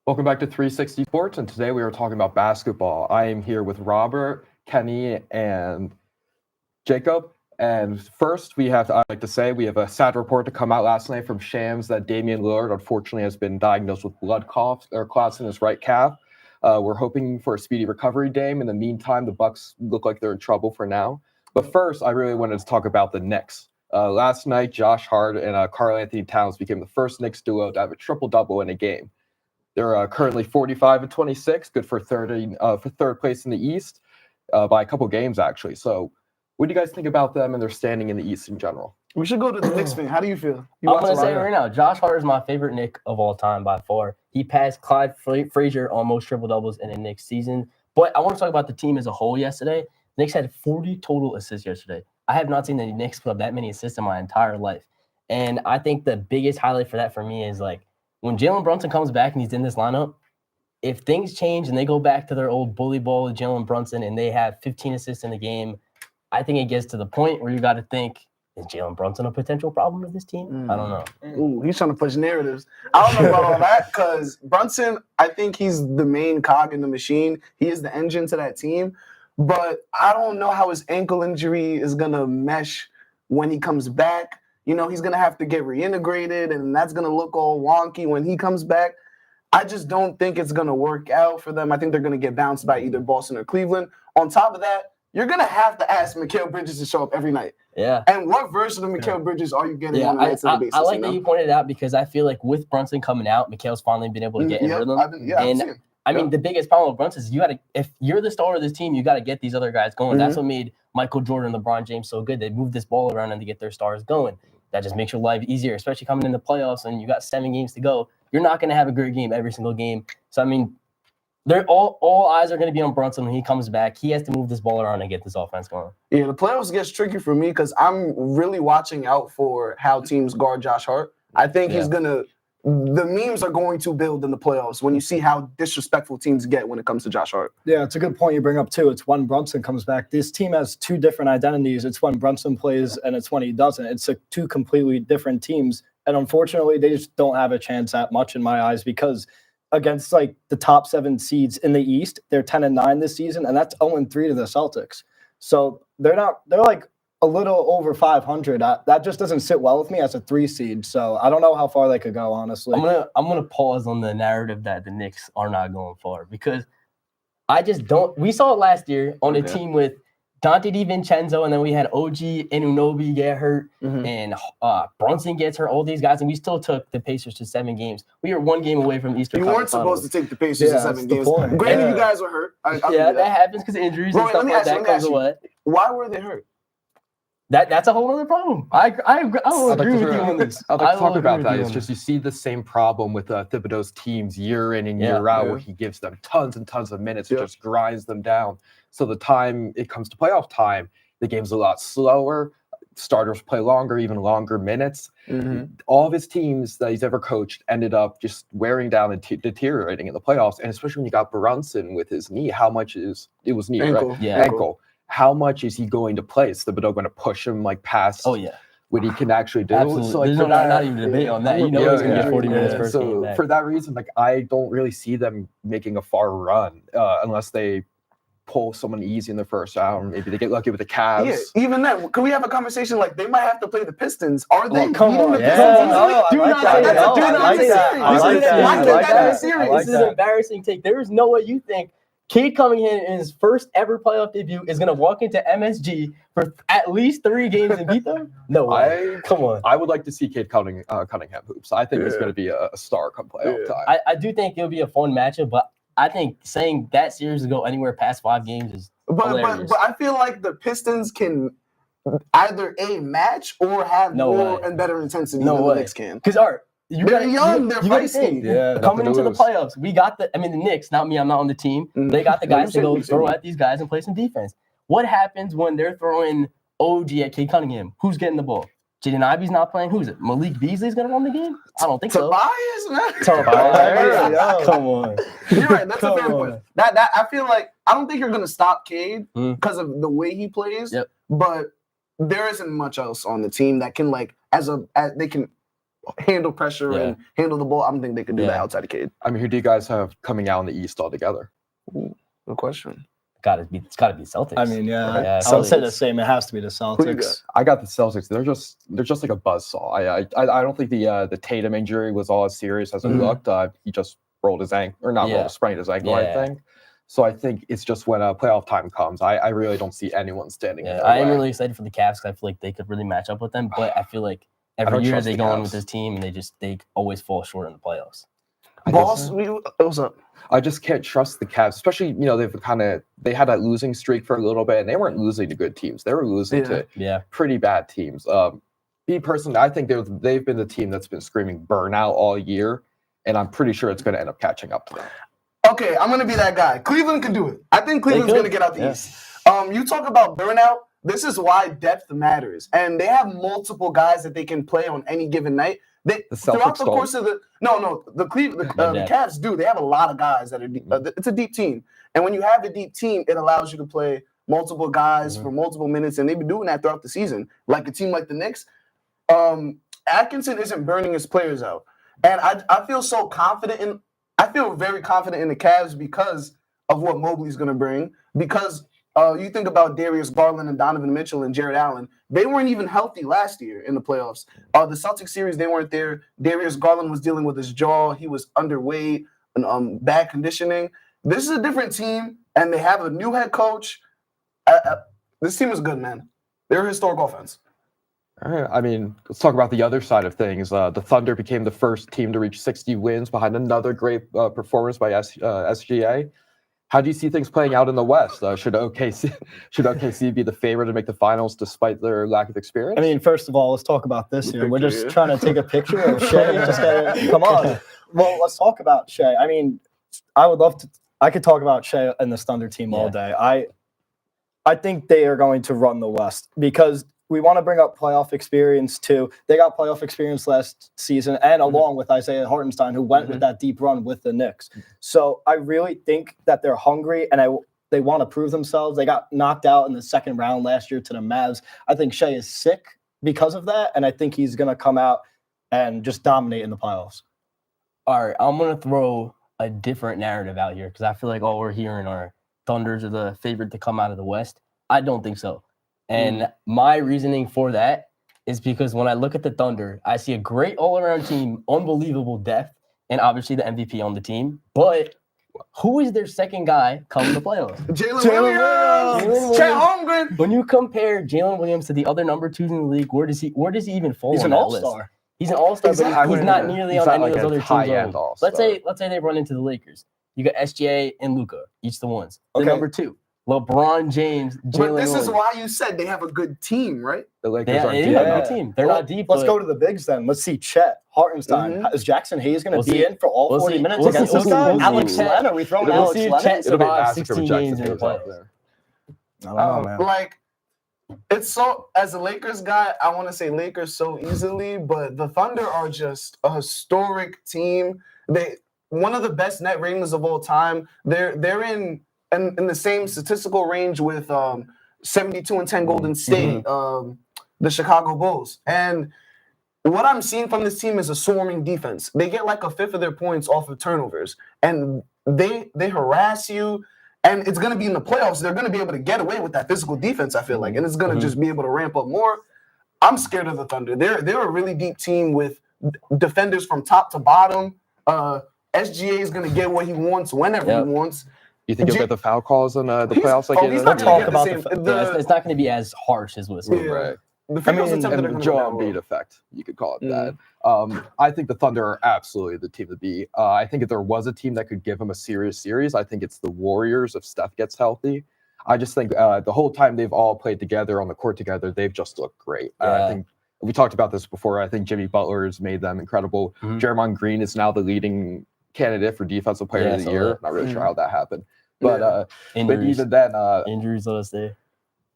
Welcome back to 360 Sports, and today we are talking about basketball. I am here with Robert, Kenny, and Jacob. And first, I'd like to say, we have a sad report to come out last night from Shams that Damian Lillard, unfortunately, has been diagnosed with blood clots in his right calf. We're hoping for a speedy recovery, Dame. In the meantime, the Bucks look like they're in trouble for now. But first, I really wanted to talk about the Knicks. Last night, Josh Hart and Karl Anthony Towns became the first Knicks duo to have a triple-double in a game. They're currently 45 and 26, good for third place in the East by a couple games, actually. So what do you guys think about them and their standing in the East in general? We should go to the Knicks thing. How do you feel? I'm going to say right now, Josh Hart is my favorite Knick of all time by far. He passed Clyde Frazier on most triple-doubles in a Knicks season. But I want to talk about the team as a whole yesterday. The Knicks had 40 total assists yesterday. I have not seen the Knicks put up that many assists in my entire life. And I think the biggest highlight for that for me is when Jalen Brunson comes back and he's in this lineup, if things change and they go back to their old bully ball with Jalen Brunson and they have 15 assists in the game, I think it gets to the point where you got to think, is Jalen Brunson a potential problem with this team? I don't know. Ooh, he's trying to push narratives. I don't know about all that because Brunson, I think he's the main cog in the machine. He is the engine to that team. But I don't know how his ankle injury is going to mesh when he comes back. You know, he's going to have to get reintegrated, and that's going to look all wonky when he comes back. I just don't think it's going to work out for them. I think they're going to get bounced by either Boston or Cleveland. On top of that, you're going to have to ask Mikal Bridges to show up every night. Yeah. And what version of Mikal Bridges are you getting on a night-to-night basis? I like that you pointed it out because I feel like with Brunson coming out, Mikal's finally been able to get in rhythm. I mean, the biggest problem with Brunson is if you're the star of this team, you got to get these other guys going. That's what made Michael Jordan and LeBron James so good. They moved this ball around and to get their stars going. That just makes your life easier, especially coming in the playoffs and you got 7 games to go. You're not going to have a great game every single game. So, I mean, they're all eyes are going to be on Brunson when he comes back. He has to move this ball around and get this offense going. Yeah, the playoffs gets tricky for me because I'm really watching out for how teams guard Josh Hart. I think the memes are going to build in the playoffs when you see how disrespectful teams get when it comes to Josh Hart. Yeah, it's a good point you bring up, too. It's when Brunson comes back. This team has 2 different identities. It's when Brunson plays and it's when he doesn't. It's 2 completely different teams. And unfortunately, they just don't have a chance that much in my eyes because against the top 7 seeds in the East, they're 10-9 this season, and that's 0-3 to the Celtics. So they're a little over 500. That just doesn't sit well with me as a 3 seed. So I don't know how far they could go, honestly. I'm gonna pause on the narrative that the Knicks are not going far because I just don't. We saw it last year on a team with Dante DiVincenzo, and then we had OG Anunoby get hurt, and Brunson gets hurt. All these guys, and we still took the Pacers to 7 games. We were 1 game away from Eastern. You weren't supposed to take the Pacers to 7 games. Granted, you guys were hurt. That happens because injuries and stuff like that comes away. Why were they hurt? That's a whole other problem. I will agree with you on this. I'd like to talk about that. It's just you see the same problem with Thibodeau's teams year in and year out where he gives them tons and tons of minutes and just grinds them down. So the time it comes to playoff time, the game's a lot slower. Starters play longer, even longer minutes. All of his teams that he's ever coached ended up just wearing down and deteriorating in the playoffs. And especially when you got Brunson with his knee, how much is it was knee, ankle, right? Yeah. Ankle. How much is he going to play? Is Thibodeau going to push him past what he can actually do? Absolutely. So, there's not even a debate on that. You know he's going to get 40 minutes first game back. For that reason, I don't really see them making a far run unless they pull someone easy in the first round. Maybe they get lucky with the Cavs. Yeah, even then, can we have a conversation they might have to play the Pistons? Are they come beating on, the yeah. Pistons? Do not say that. Do not say that. Why take that in a series? This is an embarrassing take. There is no way you think Cade Cunningham in his first ever playoff debut is going to walk into MSG for at least 3 games and beat them? No way. Come on. I would like to see Cade Cunningham hoops. I think it's going to be a star come playoff time. I do think it'll be a fun matchup, but I think saying that series will go anywhere past 5 games is hilarious. But I feel like the Pistons can either match or have more and better intensity than the Knicks can. Because they're young, they're feisty. Coming into the playoffs, we got the Knicks, not me, I'm not on the team. They got the guys to go throw at these guys and play some defense. What happens when they're throwing OG at Cade Cunningham? Who's getting the ball? Jaden Ivey's not playing. Who's it? Malik Beasley's going to run the game? I don't think so. Tobias? Come on. You're right. That's a fair point. That I feel like I don't think you're going to stop Cade because of the way he plays. But there isn't much else on the team that can they can handle pressure Yeah. and handle the ball. I don't think they could do that Yeah. outside of Cade. I mean, who do you guys have coming out in the East altogether? Good question. It's got to be Celtics. I mean, yeah, Yeah, I would say Celtics. the same. It has to be the Who you got? Celtics. I got the Celtics. They're just like a buzzsaw. I don't think the Tatum injury was all as serious as it Mhm. looked. He just rolled his ankle, or not Yeah. rolled, sprained his ankle, I Yeah. think. So I think it's just when playoff time comes, I really don't see anyone standing in Yeah, their I am way. really excited for the Cavs because I feel like they could really match up with them. But I feel like every don't year trust they the go on Cavs. with this team and they always fall short in the playoffs. I Boss, just- what's up? I just can't trust the Cavs, especially they had that losing streak for a little bit, and they weren't losing to good teams. They were losing Yeah. to Yeah, pretty bad teams. Me personally, I think they've been the team that's been screaming burnout all year, and I'm pretty sure it's going to end up catching up to them. Okay, I'm gonna be that guy. Cleveland can do it. I think Cleveland's could. gonna get out the Yeah. East. You talk about burnout. This is why depth matters, and they have multiple guys that they can play on any given night. They The throughout Celtics the don't. course of the Cleveland the depth. Cavs do. They have a lot of guys that are deep. It's a deep team, and when you have a deep team, it allows you to play multiple guys for multiple minutes, and they've been doing that throughout the season. Like a team like the Knicks, Atkinson isn't burning his players out, and I feel so confident in. I feel very confident in the Cavs because of what Mobley's going to bring. Because you think about Darius Garland and Donovan Mitchell and Jared Allen, they weren't even healthy last year in the playoffs. The Celtics series, they weren't there. Darius Garland was dealing with his jaw. He was underweight and bad conditioning. This is a different team, and they have a new head coach. This team is good, man. They're a historic offense. All right. I mean, let's talk about the other side of things. The Thunder became the first team to reach 60 wins behind another great performance by SGA. How do you see things playing out in the West? Should OKC be the favorite to make the finals despite their lack of experience? I mean, first of all, let's talk about this here. We're Picture, just yeah. trying to take a picture of Shea. Come on. Well, let's talk about Shea. I mean, I would love to. I could talk about Shea and this Thunder team all day. I think they are going to run the West because we want to bring up playoff experience too. They got playoff experience last season, and along with Isaiah Hartenstein, who went with that deep run with the Knicks. So I really think that they're hungry, and they want to prove themselves. They got knocked out in the second round last year to the Mavs. I think Shea is sick because of that, and I think he's going to come out and just dominate in the playoffs. All right, I'm gonna throw a different narrative out here because I feel like all we're hearing are Thunders are the favorite to come out of the West. I don't think so. And my reasoning for that is because when I look at the Thunder, I see a great all-around team, unbelievable depth, and obviously the MVP on the team. But who is their second guy come the playoffs? Jalen Williams. Williams, Chet Holmgren. When you compare Jalen Williams to the other number twos in the league, where does he even fall? He's on an that list? all-star. He's an all-star, Exactly. but he's not nearly He's on not any like of those a other teams' high-end level. all-star. Let's say they run into the Lakers. You got SGA and Luka, each the ones. The Okay. number two, LeBron James, But Jalen this is Williams. why you said they have a good team, right? the Lakers They aren't do deep have a enough. good team. They're Well, not deep. Let's but go to the bigs then. Let's see Chet Hartenstein. Mhm. Is Jackson Hayes going We'll to be see. in for all We'll 40 see. minutes We'll see. against We'll this see. guy? We'll Alex see. Len? Are we throwing We'll Alex see if Len? Chet It'll be survives massive if 16 Jackson games in the goes out playoffs. there. I don't know, man. Like, it's so, as a Lakers guy, I want to say Lakers so easily, but the Thunder are just a historic team. One of the best net ratings of all time. They're in the same statistical range with 72-10 Golden State, the Chicago Bulls. And what I'm seeing from this team is a swarming defense. They get like a fifth of their points off of turnovers, and they harass you. And it's going to be in the playoffs. They're going to be able to get away with that physical defense, I feel like, and it's going to just be able to ramp up more. I'm scared of the Thunder. They're a really deep team with defenders from top to bottom. SGA is going to get what he wants whenever he wants. You think you'll get the foul calls in the playoffs like he's in not the going to talk get the about same. Yeah, it's not going to be as harsh as what's Yeah. right? The free throws attempted are And going the to Joel go Embiid down. effect, you could call it that. I think the Thunder are absolutely the team to beat. I think if there was a team that could give them a serious series, I think it's the Warriors if Steph gets healthy. I just think the whole time they've all played together on the court together, they've just looked great. I Yeah. think we talked about this before. I think Jimmy Butler has made them incredible. Mhm. Jeremiah Green is now the leading candidate for Defensive Player Yeah, of the so Year. that- Not really sure Mhm. how that happened, but Yeah. Injuries. even then, Injuries, let us say.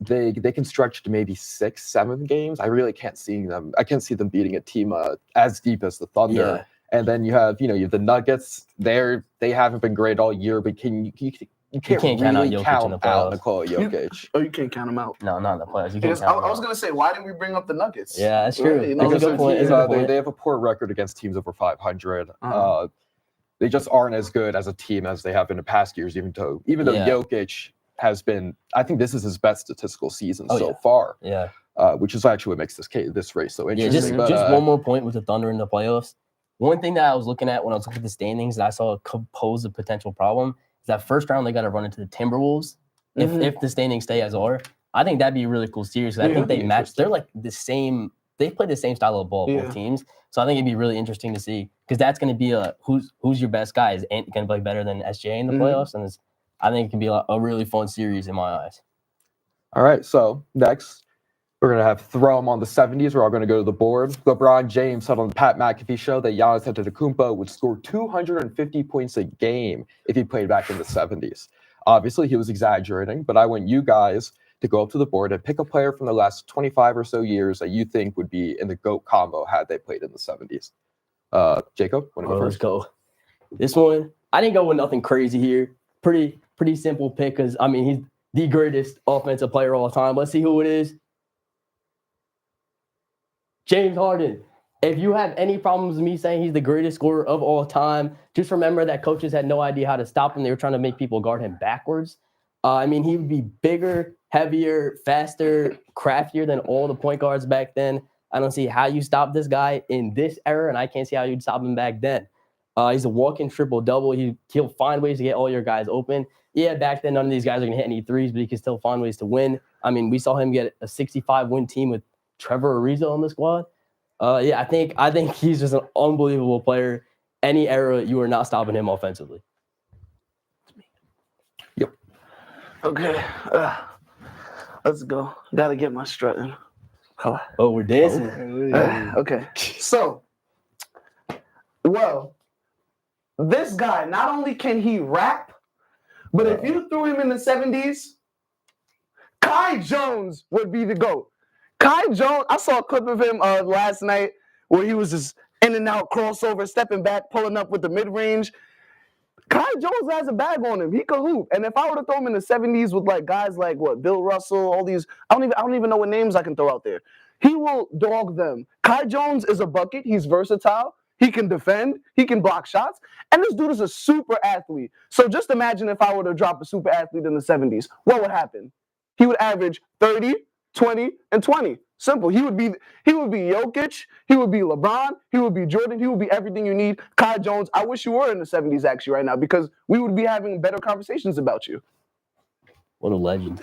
they can stretch to maybe 6-7 games. I really can't see them. I can't see them beating a team as deep as the Thunder. Yeah. And then you have the Nuggets. They haven't been great all year, but can you can't count out really Jokic in count the out playoffs. Nikola Jokic. Oh, you can't count him out. No, not in the playoffs. You can't Because count I him was out. gonna say, why didn't we bring up the Nuggets? Yeah, that's true. Right, you know, That's a Because good their point. teams, That's a good they point. have a poor record against teams over 500. Uh-huh. They just aren't as good as a team as they have been in past years, even though Yeah. Jokic has been, I think this is his best statistical season Oh, so yeah. far, Yeah. which is actually what makes this race so Yeah, interesting. just but, one more point with the Thunder in the playoffs. One thing that I was looking at when I was looking at the standings that I saw could pose a potential problem is that first round they got to run into the Timberwolves Mhm. if the standings stay as are. I think that'd be a really cool series. 'Cause I Yeah, think they that'd be match. They're like the same. They play the same style of ball, Yeah. both teams. So I think it'd be really interesting to see because that's going to be a who's your best guy. Is Ant going to play better than SJ in the Mhm. playoffs? And I think it can be a really fun series in my eyes. All right, so next, we're going to have throw 'em on the 70s. We're all going to go to the board. LeBron James said on the Pat McAfee show that Giannis Antetokounmpo would score 250 points a game if he played back in the 70s. Obviously, he was exaggerating, but I want you guys to go up to the board and pick a player from the last 25 or so years that you think would be in the GOAT combo had they played in the 70s. Jacob, want to go Let's first? go. This one, I didn't go with nothing crazy here. Pretty simple pick because I mean he's the greatest offensive player of all time. Let's see who it is. James Harden. If you have any problems with me saying he's the greatest scorer of all time, just remember that coaches had no idea how to stop him. They were trying to make people guard him backwards. I mean, he would be bigger, heavier, faster, craftier than all the point guards back then. I don't see how you stop this guy in this era, and I can't see how you'd stop him back then. He's a walking triple-double. He'll find ways to get all your guys open. Yeah, back then, none of these guys are going to hit any threes, but he can still find ways to win. I mean, we saw him get a 65-win team with Trevor Ariza on the squad. Yeah, I think he's just an unbelievable player. Any era, you are not stopping him offensively. Okay, let's go. Gotta get my strutting. Oh, we're dancing. Okay, so, well, this guy, not only can he rap, but if you threw him in the 70s, Kai Jones would be the GOAT. Kai Jones, I saw a clip of him last night where he was just in and out, crossover, stepping back, pulling up with the mid-range. Kai Jones has a bag on him. He could hoop. And if I were to throw him in the 70s with like guys like Bill Russell, all these, I don't even know what names I can throw out there. He will dog them. Kai Jones is a bucket. He's versatile. He can defend. He can block shots. And this dude is a super athlete. So just imagine if I were to drop a super athlete in the 70s, what would happen? He would average 30, 20, and 20. Simple. He would be Jokic. He would be LeBron. He would be Jordan. He would be everything you need. Kai Jones. I wish you were in the 70s actually right now because we would be having better conversations about you. What a legend.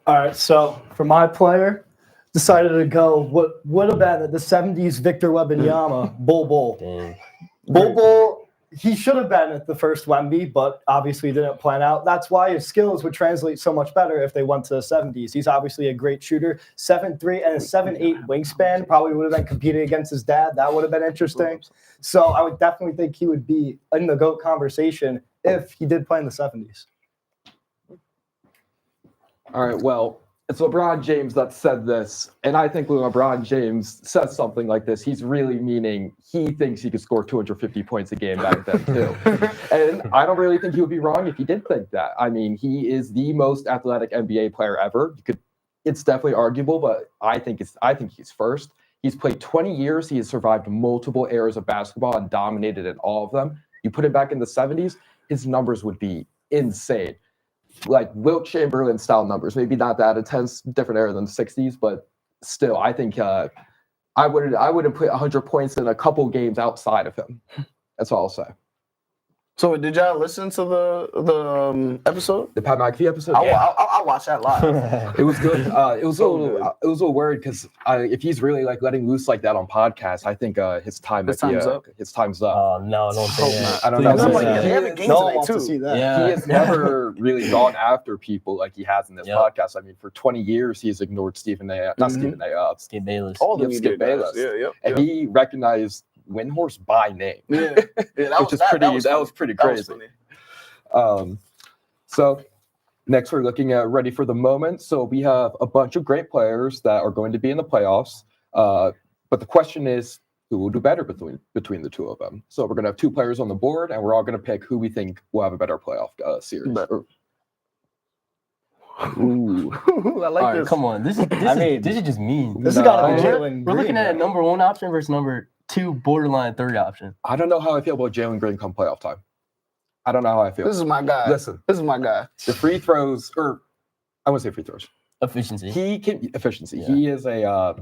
All right, so for my player, decided to go what would have been the 70s Victor Wembanyama, Bull. Dang. Bull, he should have been at the first Wemby, but obviously didn't plan out. That's why his skills would translate so much better if they went to the 70s. He's obviously a great shooter, 7'3" and a 7'8" wingspan. Probably would have been competing against his dad. That would have been interesting. So I would definitely think he would be in the GOAT conversation if he did play in the 70s. All right, well, it's LeBron James that said this, and I think when LeBron James says something like this, he's really meaning he thinks he could score 250 points a game back then too. And I don't really think he would be wrong if he did think that. I mean, he is the most athletic NBA player ever. It's definitely arguable, but I think he's first. He's played 20 years. He has survived multiple eras of basketball and dominated in all of them. You put him back in the 70s, his numbers would be insane. Like Wilt Chamberlain style numbers, maybe not that intense, different era than the 60s, but still, I think I wouldn't put 100 points in a couple games outside of him. That's all I'll say. So did y'all listen to the episode? The Pat McAfee episode, I'll watch that live. it was good. It was So a little worried because if he's really like letting loose like that on podcasts, I think his time's up. His time's up. Oh, no, don't say that. I don't Please know. don't Like, say that. they have a game No one tonight wants to too. see that. Yeah. He has never really gone after people like he has in this Yep. podcast. I mean, for 20 years, he's ignored Stephen A. Not Stephen A. Skip Bayless. All the Yep, media Skip guys. Bayless. Yeah. And he recognized Windhorse by name. Yeah, Which is pretty- that was pretty crazy. So next we're looking at ready for the moment. So we have a bunch of great players that are going to be in the playoffs. But the question is, who will do better between the two of them. So we're gonna have two players on the board, and we're all gonna pick who we think will have a better playoff series. Ooh, I like All right, this. come on. This is just mean. This has got to be No. Jalen. We're looking Green, at a right? number 1 option versus number 2 borderline third option. I don't know how I feel about Jalen Green come playoff time. I don't know how I feel. This is my guy. Listen, This is my guy. the free throws, or I wouldn't say free throws. Efficiency. He can efficiency. Yeah. He is at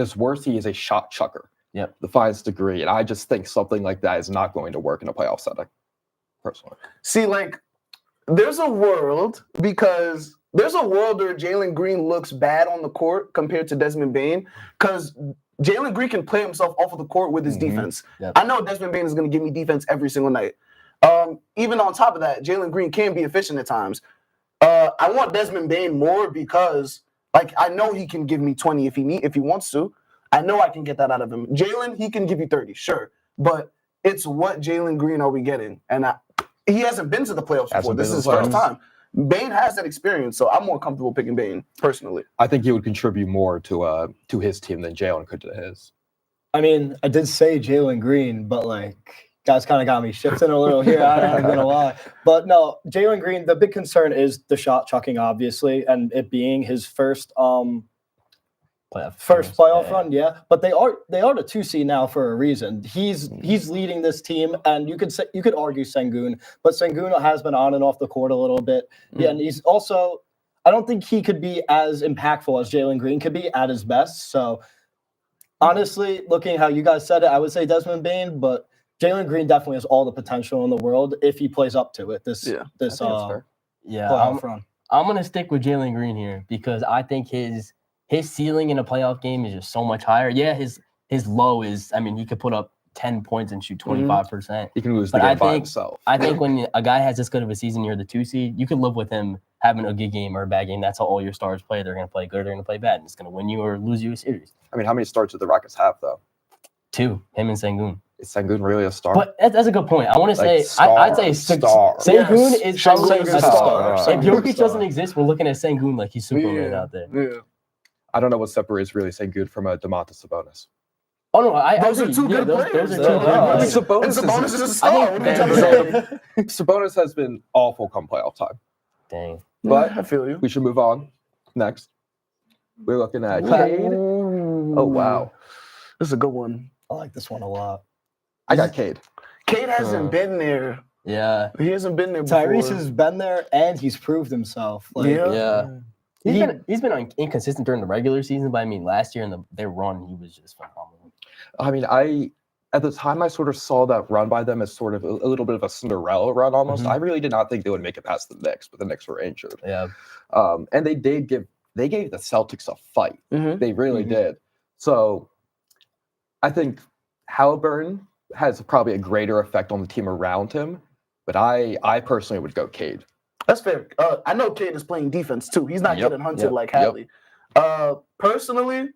his worst, he is a shot chucker. Yep. The finest degree, and I just think something like that is not going to work in a playoff setting. Personally, See, like, there's a world where Jalen Green looks bad on the court compared to Desmond Bane, because Jalen Green can play himself off of the court with his Mhm. defense. Yep. I know Desmond Bane is going to give me defense every single night. Even on top of that, Jalen Green can be efficient at times. I want Desmond Bane more because, like, I know he can give me 20 if he wants to. I know I can get that out of him. Jalen, he can give you 30, sure, but it's what Jalen Green are we getting? And he hasn't been to the playoffs before. Hasn't This been is to his the first playoffs. time. Bane has that experience, so I'm more comfortable picking Bane personally. I think he would contribute more to his team than Jalen could to his. I mean, I did say Jalen Green, but like, guys kind of got me shifting a little here. I'm not gonna lie, but no, Jalen Green. The big concern is the shot chucking, obviously, and it being his first playoff Yeah. run. Yeah, but they are the 2 seed now for a reason. He's leading this team, and you could argue Sengun, but Sengun has been on and off the court a little bit. Yeah, and he's also. I don't think he could be as impactful as Jalen Green could be at his best. So, honestly, looking how you guys said it, I would say Desmond Bane, but Jalen Green definitely has all the potential in the world if he plays up to it. This I think that's fair. Yeah, playoff run. I'm gonna stick with Jalen Green here because I think his ceiling in a playoff game is just so much higher. Yeah, his low is, I mean, he could put up 10 points and shoot 25%. He can lose the But I game by think- himself. I think when a guy has this good of a season, you're the 2 seed, you can live with him having a good game or a bad game. That's how all your stars play. They're gonna play good, they're gonna play bad, and it's gonna win you or lose you a series. I mean, how many starts did the Rockets have though? 2, him and Sengun. Is Sengun really a star? But that's a good point. I want to Like say, I'd say star. Sengun Yes, is probably Sengun's a a star. star. If Sengun's Jokic a star. doesn't exist, we're looking at Sengun like he's Superman out there. Yeah. I don't know what separates really Sengun from a DeMontis Sabonis. Oh no, I Those are agree. two Yeah, good those players. are two though. good I mean, players. Sabonis And is- Sabonis is a I star. think What are you trying to say? Sabonis has been awful come playoff time. Dang. But I feel you. we should move on. Next, we're looking at Cade. Oh wow, This is a good one. I like this one a lot. I got Cade. Cade hasn't been there. Yeah. He hasn't been there before. Tyrese has been there, and he's proved himself. Like, Yeah. Yeah. He's been inconsistent during the regular season, but I mean, last year in their run, he was just phenomenal. I mean, at the time I sort of saw that run by them as sort of a little bit of a Cinderella run almost. Mhm. I really did not think they would make it past the Knicks, but the Knicks were injured. Yeah. And they gave the Celtics a fight. Mhm. They really Mhm. did. So I think Halliburton has probably a greater effect on the team around him, but I personally would go Cade. That's fair. I know Cade is playing defense too. He's not Yep, getting hunted yep, like yep. Hadley. Personally,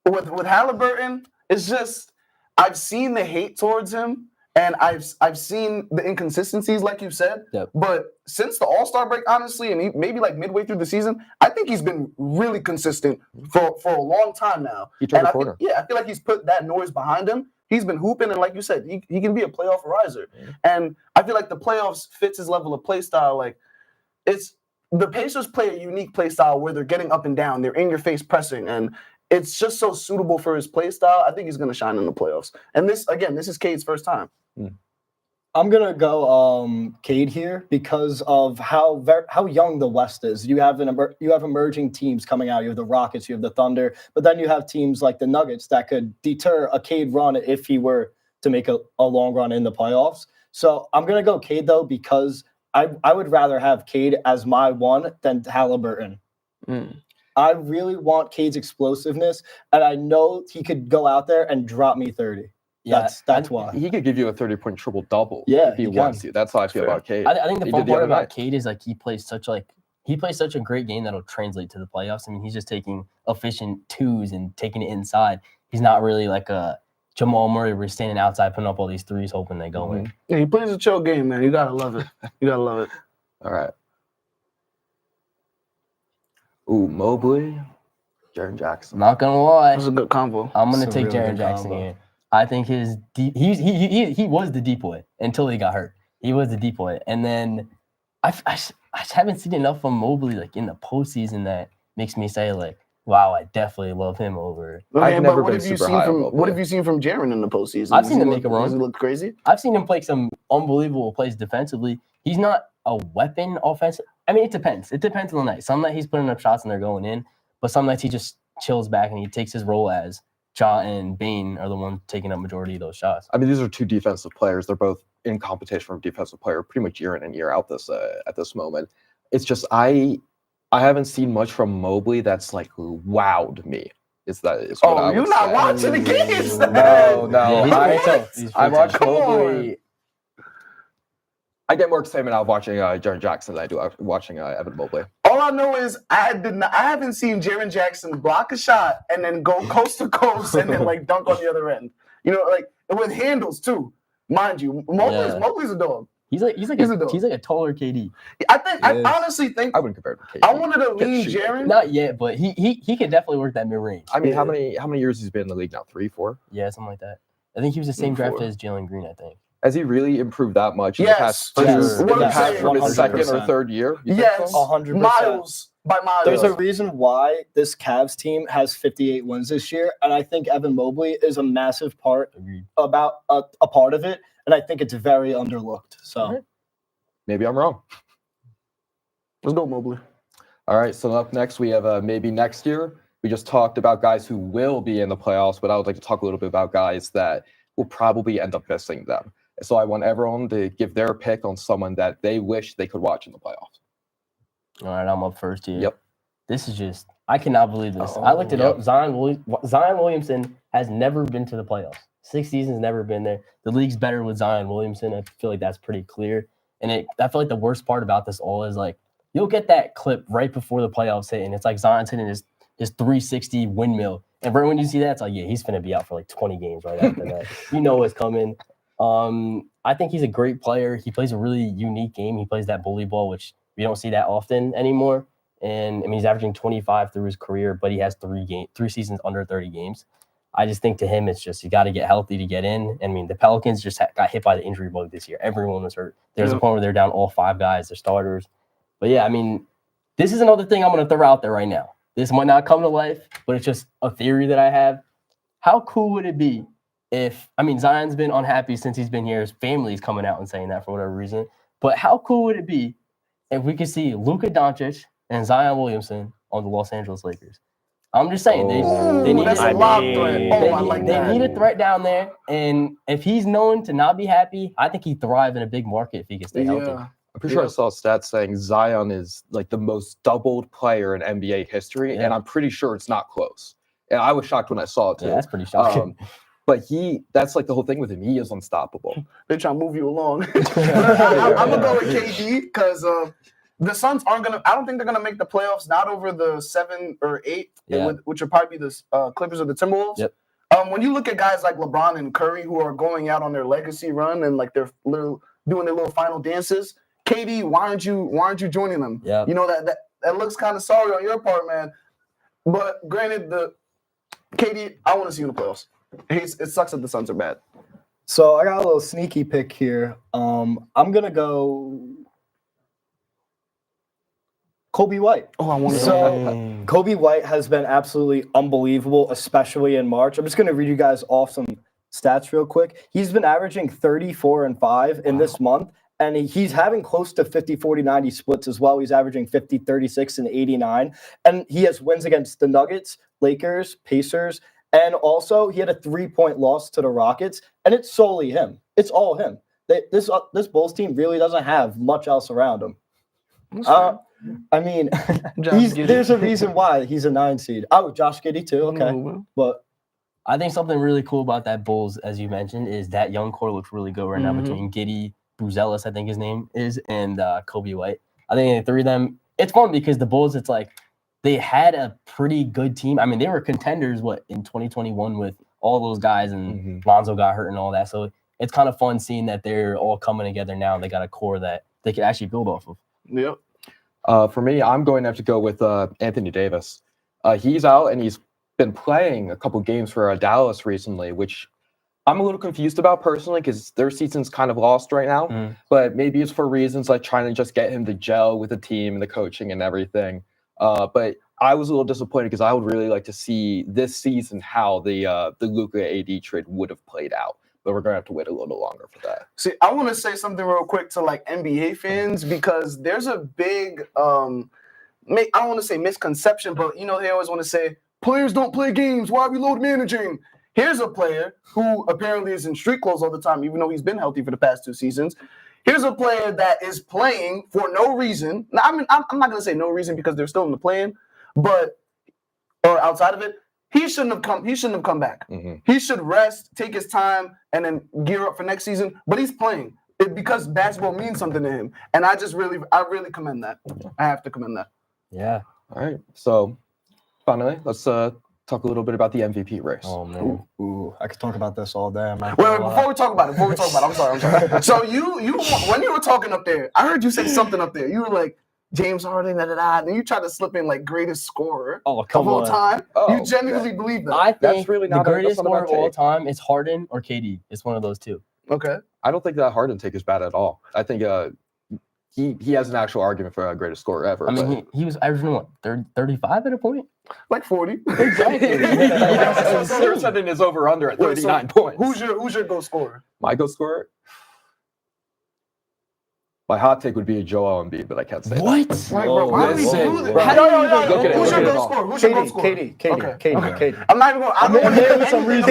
with Halliburton, it's just I've seen the hate towards him, and I've seen the inconsistencies, like you said. Yep. But since the All-Star break, honestly, and maybe like midway through the season, I think he's been really consistent for a long time now. He turned And the I corner. feel like he's put that noise behind him. He's been hooping, and like you said, he can be a playoff riser. Yeah. And I feel like the playoffs fits his level of play style. Like, it's the Pacers play a unique play style where they're getting up and down, they're in your face pressing, and it's just so suitable for his play style. I think he's going to shine in the playoffs. And this is Cade's first time. I'm gonna go Cade here because of how young the West is. You have emerging teams coming out. You have the Rockets, you have the Thunder, but then you have teams like the Nuggets that could deter a Cade run if he were to make a long run in the playoffs. So I'm gonna go Cade though because I would rather have Cade as my one than Halliburton. I really want Cade's explosiveness, and I know he could go out there and drop me 30. Yeah. That's why. He could give you a 30-point triple double Yeah, if he he wants can. to. That's how I feel Fair. about Cade. I think the He fun did the part other about night. Cade is like he plays such a great game that'll translate to the playoffs. I mean, he's just taking efficient twos and taking it inside. He's not really like a Jamal Murray where he's standing outside putting up all these threes hoping they go in. Yeah, he plays a chill game, man. You gotta love it. You gotta love it. All right. Ooh, Mobley, Jaren Jackson. Not gonna lie, That's a good combo. I'm gonna It's a take really Jaren good Jackson combo. here. I think his he was the decoy until he got hurt. He was the decoy, and then I haven't seen enough from Mobley like in the postseason that makes me say like, wow, I definitely love him over. Okay, I've never but what been have you super seen high on from Mobley. what have you seen from Jaren in the postseason? I've Does seen he him look- make a run. Does he look crazy? I've seen him play some unbelievable plays defensively. He's not a weapon offensive. I mean, it depends. It depends on the night. Some night he's putting up shots and they're going in, but some nights he just chills back and he takes his role as Ja and Bane are the ones taking up majority of those shots. I mean, these are two defensive players. They're both in competition for defensive player pretty much year in and year out this at this moment. It's just I haven't seen much from Mobley that's like wowed me. Is what Oh, I you're would not say. watching the games. No, then. no. Yeah, he's I- pretty tough. He's I pretty watch tough. Come Mobley. I get more excitement out of watching Jaren Jackson than I do out watching Evan Mobley. All I know is I haven't seen Jaren Jackson block a shot and then go coast to coast and then like dunk on the other end. You know, like with handles too, mind you. Yeah. Mobley's a dog. He's like He's a dog. a taller KD. I Yes. honestly think I wouldn't compare it to KD. I wanted to Can't lean shoot. Jaren. Not yet, but he could definitely work that mid range. I mean, how Yeah. many years he's been in the league now? 3, 4? Yeah, something like that. I think he was the same draft 4. as Jalen Green. I think. Has he really improved that much in Yes, the past for two, sure. in What the I'm past saying, from his second or 100%. third year? You think Yes, so? 100%. miles by miles. There's a reason why this Cavs team has 58 wins this year, and I think Evan Mobley is a massive part Agreed. about a part of it, and I think it's very underlooked. So Maybe I'm wrong. Let's go, Mobley. All right, so up next we have maybe next year. We just talked about guys who will be in the playoffs, but I would like to talk a little bit about guys that will probably end up missing them. So I want everyone to give their pick on someone that they wish they could watch in the playoffs. All right, I'm up first here. Yep. This is just I cannot believe this. I looked it up. Yep. Zion Williamson has never been to the playoffs. 6 seasons, never been there. The league's better with Zion Williamson. I feel like that's pretty clear. And I feel like the worst part about this all is like you'll get that clip right before the playoffs hit, and it's like Zion's hitting his 360 windmill. And right when you see that, it's like, yeah, he's gonna be out for like 20 games right after that. You know what's coming. I think he's a great player. He plays a really unique game. He plays that bully ball, which we don't see that often anymore. And I mean, he's averaging 25 through his career, but he has 3 seasons under 30 games. I just think to him, it's just you got to get healthy to get in. I mean, the Pelicans just got hit by the injury bug this year. Everyone was hurt. There's a point where they're down all 5 guys, their starters. But yeah, I mean, this is another thing I'm going to throw out there right now. This might not come to life, but it's just a theory that I have. How cool would it be if, I mean, Zion's been unhappy since he's been here. His family's coming out and saying that for whatever reason. But how cool would it be if we could see Luka Doncic and Zion Williamson on the Los Angeles Lakers? I'm just saying, they need that's a a lob they, threat. they, Oh, I like that. need a threat down there. And if he's known to not be happy, I think he'd thrive in a big market if he can stay healthy. Yeah. I'm pretty sure I Yeah. saw stats saying Zion is like the most doubled player in NBA history, Yeah. and I'm pretty sure it's not close. And I was shocked when I saw it too. Yeah, that's pretty shocking. But that's like the whole thing with him. He is unstoppable. They're trying to move you along. I'm gonna go with KD because the Suns aren't gonna. I don't think they're gonna make the playoffs. Not over the 7 or 8, Yeah. which will probably be the Clippers or the Timberwolves. Yep. When you look at guys like LeBron and Curry who are going out on their legacy run and like they're doing their little final dances, KD, why aren't you joining them? Yeah. You know that looks kind of sorry on your part, man. But granted, the KD, I want to see you in the playoffs. It sucks that the Suns are bad. So I got a little sneaky pick here. I'm gonna go Kobe White. Oh, I want to. So Kobe White has been absolutely unbelievable, especially in March. I'm just gonna read you guys off some stats real quick. He's been averaging 34 and 5 in this month, and he's having close to 50, 40, 90 splits as well. He's averaging 50, 36, and 89. And he has wins against the Nuggets, Lakers, Pacers, and also he had a 3-point loss to the Rockets, and it's solely him. It's all him. This Bulls team really doesn't have much else around him. I mean, there's a reason why he's a 9 seed. Oh, Josh Giddey too. Okay, but I think something really cool about that Bulls, as you mentioned, is that young core looks really good right now between Giddey, Bruzelis, I think his name is, and Kobe White. I think the 3 of them, it's fun because the Bulls, it's like they had a pretty good team. I mean, they were contenders, in 2021 with all those guys and Lonzo got hurt and all that. So it's kind of fun seeing that they're all coming together now and they got a core that they can actually build off of. Yep. For me, I'm going to have to go with Anthony Davis. He's out and he's been playing a couple games for Dallas recently, which I'm a little confused about personally because their season's kind of lost right now. But maybe it's for reasons like trying to just get him to gel with the team and the coaching and everything. But I was a little disappointed because I would really like to see this season how the Luka AD trade would have played out. But we're gonna have to wait a little longer for that. See, I want to say something real quick to like NBA fans because there's a big I don't want to say misconception, but you know they always want to say players don't play games. Why are we load managing? Here's a player who apparently is in street clothes all the time, even though he's been healthy for the past 2 seasons. Here's a player that is playing for no reason. Now, I mean, I'm not gonna say no reason because they're still in the plan, but or outside of it, he shouldn't have come back. He should rest, take his time, and then gear up for next season. But he's playing because basketball means something to him, and I really commend that. I have to commend that. Yeah. All right. So finally, let's talk a little bit about the MVP race. Oh man. Ooh, I could talk about this all day. Wait, before we talk about it, I'm sorry. So you when you were talking up there, I heard you say something up there. You were like James Harden, and then you tried to slip in like greatest scorer of all time. You genuinely believe that? I think That's really not the greatest that's not a bad scorer of all take. time is Harden or KD. It's one of those two. Okay. I don't think that Harden take is bad at all. I think he has an actual argument for greatest scorer ever. I mean, he was averaging what 35 at a point. Like 40. Exactly. They're setting his over under at 39 points. Who's your goal scorer? My goal scorer? My hot take would be a Joel Embiid, but I can't say What? Right, bro. Why do we Listen, do this? bro. No. Look at it, Who's look your at it goal all. scorer? Who's your goal scorer? Katie. I'm not even going. I don't want to hear some reason.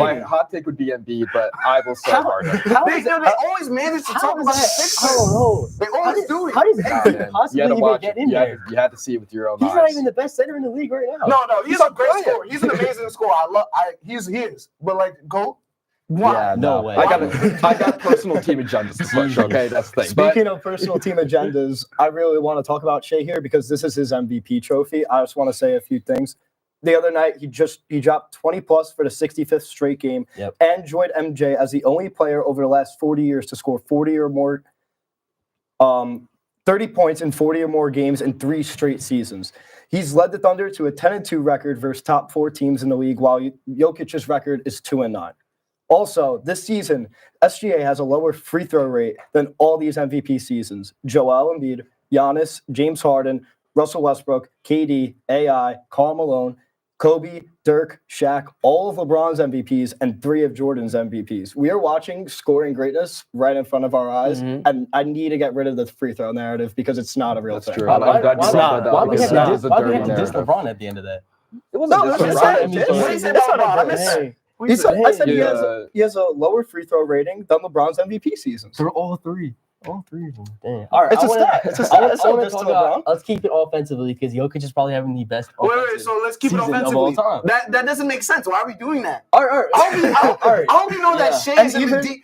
My hot take would be Embiid, but I will say Harden. They always manage to talk about the Sixers. I don't know. They always do it. How does Man, Embiid possibly you had to even watch get it. in You there? had to see it with your own eyes. He's not even the best center in the league right now. No, he's a great scorer. He's an amazing scorer. He is. But like, go. Why? Yeah, No way. I got personal team agendas to push. Okay, that's the thing. Speaking of personal team agendas, I really want to talk about Shea here because this is his MVP trophy. I just want to say a few things. The other night, he dropped 20 plus for the 65th straight game and joined MJ as the only player over the last 40 years to score 40 or more, 30 points in 40 or more games in 3 straight seasons. He's led the Thunder to a 10-2 record versus top 4 teams in the league, while Jokic's record is 2-9. Also, this season, SGA has a lower free throw rate than all these MVP seasons. Joel Embiid, Giannis, James Harden, Russell Westbrook, KD, AI, Karl Malone, Kobe, Dirk, Shaq, all of LeBron's MVPs, and 3 of Jordan's MVPs. We are watching scoring greatness right in front of our eyes, and I need to get rid of the free throw narrative because it's not a real thing. True. Why I'm glad you we brought that up have because to that diss is a dirty narrative. LeBron at the end of that? It wasn't No, just that's LeBron. it. What do you say about LeBron? I missed that. I said Yeah. he has a lower free throw rating than LeBron's MVP seasons. They're all three. All 3 of them. Damn. All right. It's a I wanna- stat. It's a I stat. wanna- It's I not wanna just talk to about- LeBron. Let's keep it offensively because Jokic is probably having the best. Wait. So let's keep it season of all offensively. time. That doesn't make sense. Why are we doing that? All right. I hope you know that Yeah. Shea is in even- the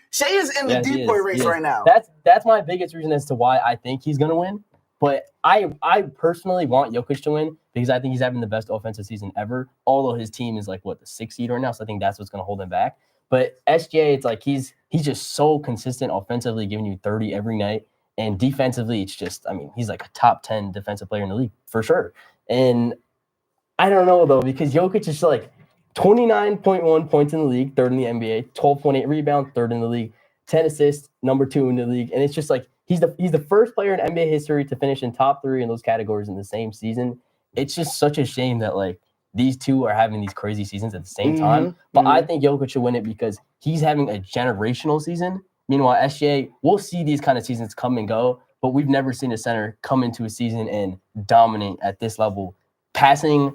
Yes, he decoy is, race he is. right now. That's my biggest reason as to why I think he's gonna win. But I personally want Jokic to win because I think he's having the best offensive season ever. Although his team is like the 6th seed right now, so I think that's what's gonna hold him back. But SGA, it's like he's just so consistent offensively, giving you 30 every night. And defensively, it's just, I mean, he's like a top 10 defensive player in the league for sure. And I don't know though, because Jokic is like 29.1 points in the league, 3rd in the NBA, 12.8 rebounds, 3rd in the league, 10 assists, number 2 in the league. And it's just like he's the first player in NBA history to finish in top 3 in those categories in the same season. It's just such a shame that like these two are having these crazy seasons at the same time. But I think Jokic should win it because he's having a generational season. Meanwhile, SGA, we'll see these kind of seasons come and go, but we've never seen a center come into a season and dominate at this level, passing,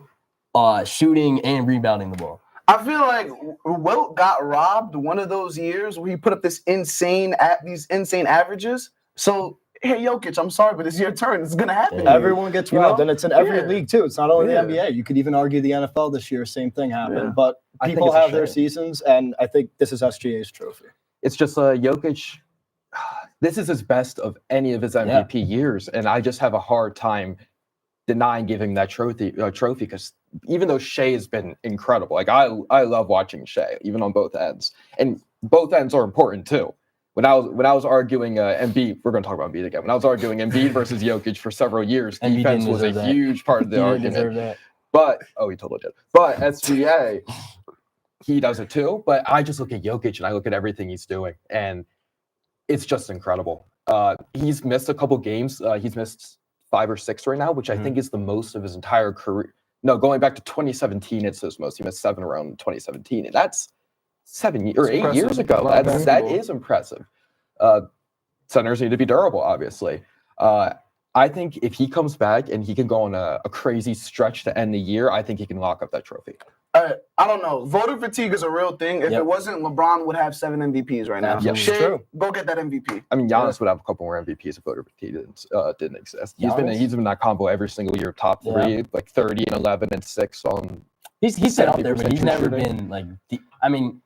shooting, and rebounding the ball. I feel like Wilt got robbed one of those years where he put up these insane averages. So, hey, Jokic, I'm sorry, but it's your turn. It's going to happen. Yeah. Everyone gets You robbed, know? and it's in every Yeah. league too. It's not only Yeah. the NBA. You could even argue the NFL this year, same thing happened. Yeah. But I think people it's a have their shame. seasons, and I think this is SGA's trophy. It's just Jokic. This is his best of any of his MVP years, and I just have a hard time denying giving that trophy because even though Shea has been incredible, like I love watching Shea even on both ends, and both ends are important too. when I was arguing Embiid, we're going to talk about Embiid again. When I was arguing Embiid versus Jokic for several years, Embiid defense didn't was a deserve that. huge part of the He didn't argument. deserve that. But he totally did. But SGA, he does it too. But I just look at Jokic and I look at everything he's doing, and it's just incredible. He's missed a couple games. He's missed 5 or 6 right now, which I think is the most of his entire career. No, going back to 2017, it's his most. He missed 7 around 2017, and that's 7 or 8 impressive. years ago. Not That bad. is impressive. Centers need to be durable, obviously. I think if he comes back and he can go on a crazy stretch to end the year, I think he can lock up that trophy. I don't know. Voter fatigue is a real thing. If Yep. it wasn't, LeBron would have 7 MVPs right now. Absolutely. Shea, True. go get that MVP. I mean, Giannis would have a couple more MVPs if voter fatigue didn't exist. He's been in that combo every single year, top 3, like 30 and 11 and 6 on. He's set up there, but 70% he's never shooting. been like. I mean,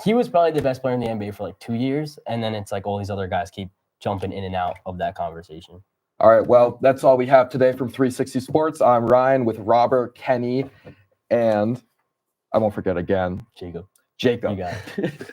he was probably the best player in the NBA for like 2 years, and then it's like all these other guys keep jumping in and out of that conversation. All right, well, that's all we have today from 360 Sports. I'm Ryan with Robert, Kenny, and I won't forget again, Jacob, Jacob. you got it.